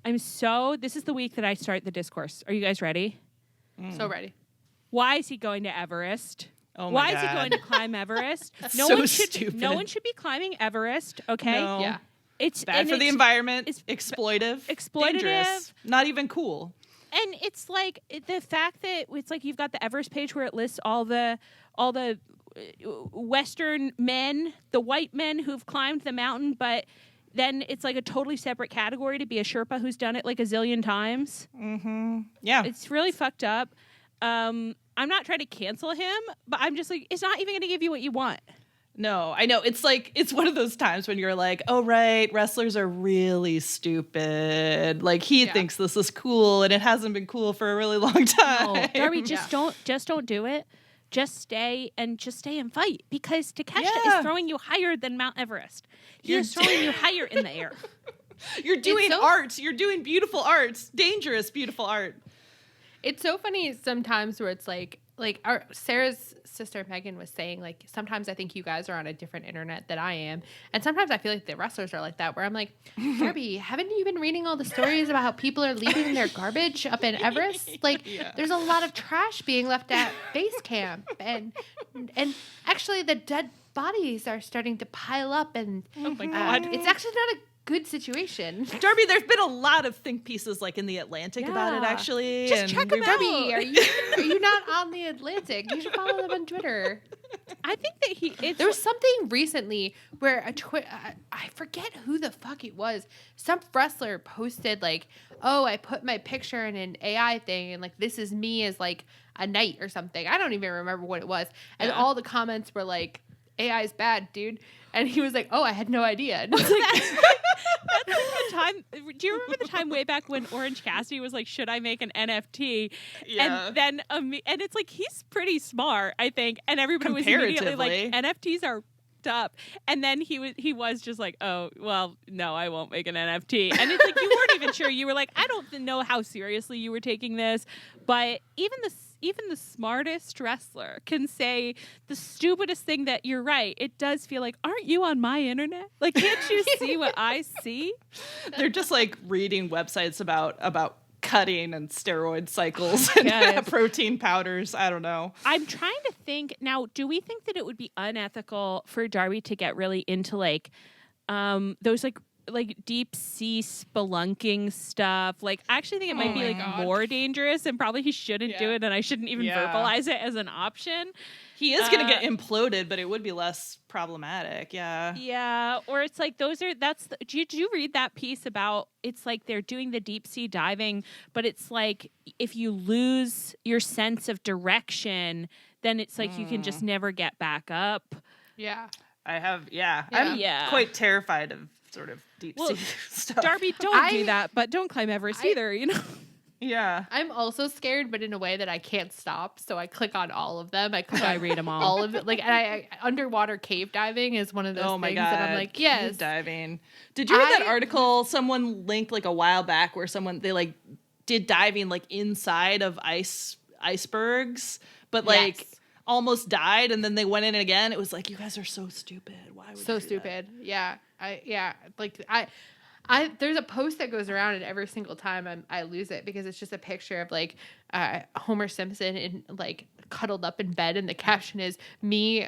This is the week that I start the discourse. Are you guys ready? So ready. Why is he going to Everest? Oh my Why God. is he going to climb Everest? Stupid. No one should be climbing Everest, okay? No. Yeah. It's Bad for the environment. It's exploitive. Dangerous. Not even cool. And it's like the fact that it's like you've got the Everest page where it lists all the Western men, the white men who've climbed the mountain, but then it's like a totally separate category to be a Sherpa who's done it like a zillion times. Mm-hmm. Yeah. It's really fucked up. I'm not trying to cancel him, but I'm just like, it's not even going to give you what you want. No, I know. It's like, it's one of those times when you're like, oh, right, wrestlers are really stupid. Like, he thinks this is cool, and it hasn't been cool for a really long time. No, Darby, just don't do it. Just stay and fight, because Takeshita is throwing you higher than Mount Everest. He is throwing you higher in the air. You're doing art. You're doing beautiful art. Dangerous, beautiful art. It's so funny sometimes where it's like Sarah's sister Megan was saying, like, sometimes I think you guys are on a different internet than I am. And sometimes I feel like the wrestlers are like that, where I'm like, Darby, haven't you been reading all the stories about how people are leaving their garbage up in Everest? Like, there's a lot of trash being left at base camp. And actually the dead bodies are starting to pile up. And oh my God. It's actually not a good situation. Darby, there's been a lot of think pieces like in the Atlantic about it, actually. Just check them out. Darby, are you not on the Atlantic? You should follow them on Twitter. I think that there was something recently where I forget who the fuck it was. Some wrestler posted like, oh, I put my picture in an AI thing and like, this is me as like a knight or something. I don't even remember what it was. And all the comments were like, AI is bad, dude. And he was like, oh, I had no idea. And it's like, that's like the time. Do you remember the time way back when Orange Cassidy was like, "Should I make an NFT?" Yeah. And then, and it's like he's pretty smart, I think. And everybody was immediately like, "NFTs are up." And then he was just like, "Oh, well, no, I won't make an NFT." And it's like you weren't even sure. You were like, "I don't know how seriously you were taking this," but even the smartest wrestler can say the stupidest thing that you're right. It does feel like, aren't you on my internet? Like, can't you see what I see? They're just like reading websites about cutting and steroid cycles and protein powders. I don't know. I'm trying to think now, do we think that it would be unethical for Darby to get really into like those like deep sea spelunking stuff? Like, I actually think it might be like more dangerous, and probably he shouldn't do it, and I shouldn't even verbalize it as an option. He is going to get imploded, but it would be less problematic. Yeah. Or it's like did you read that piece about, it's like they're doing the deep sea diving, but it's like if you lose your sense of direction, then it's like you can just never get back up. Yeah. I have, I'm quite terrified of sort of deep sea stuff. Darby, don't do that, but don't climb Everest either, you know? Yeah. I'm also scared, but in a way that I can't stop. So I click on all of them. I read them all of it. Like, I underwater cave diving is one of those things that I'm like, yes. Cave diving. Did you read that article someone linked like a while back where they like did diving like inside of icebergs, but like almost died, and then they went in again? It was like, you guys are so stupid. Why would you do stupid? That? Yeah. There's a post that goes around, and every single time I lose it because it's just a picture of like Homer Simpson in like cuddled up in bed, and the caption is me.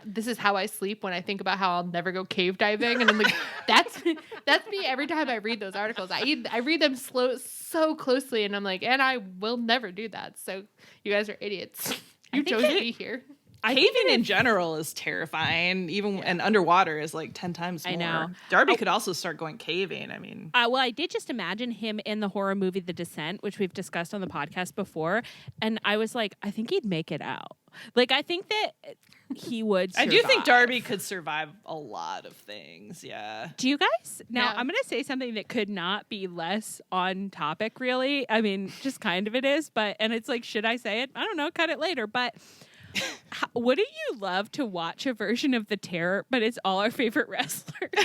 This is how I sleep when I think about how I'll never go cave diving, and I'm like, that's me every time I read those articles. I read them so closely, and I'm like, and I will never do that. So you guys are idiots. You chose to be here. Caving in general is terrifying, and underwater is like 10 times more. I know. Darby could also start going caving. I mean, well, I did just imagine him in the horror movie The Descent, which we've discussed on the podcast before, and I was like, I think he'd make it out. Like, I think that he would survive. I do think Darby could survive a lot of things. Yeah. Do you guys? Now, I'm going to say something that could not be less on topic, really. I mean, just kind of it is, and it's like, should I say it? I don't know. Cut it later, but. Wouldn't you love to watch a version of The Terror, but it's all our favorite wrestlers? Yeah,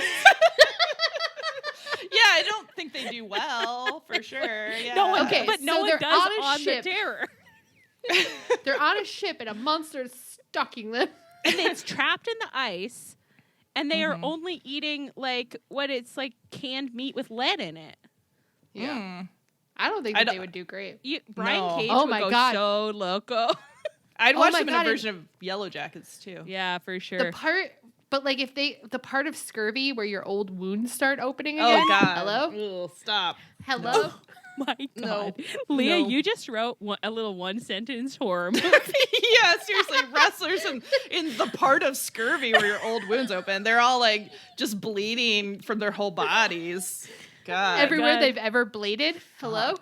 I don't think they do well, for sure. Yeah. No one does on The Terror. They're on a ship, and a monster is stalking them. And it's trapped in the ice, and they are only eating, like, it's like canned meat with lead in it. Yeah. I don't think they would do great. Brian Cage would go so loco. I'd watch them in a version of Yellow Jackets too. Yeah, for sure. But like if the part of scurvy where your old wounds start opening again. Oh God! Hello. Ugh, stop. Hello. No. My God. No. Leah, you just wrote a little one-sentence horror movie. Yeah, seriously, wrestlers in the part of scurvy where your old wounds open, they're all like just bleeding from their whole bodies. God. Everywhere they've ever bladed. Hello.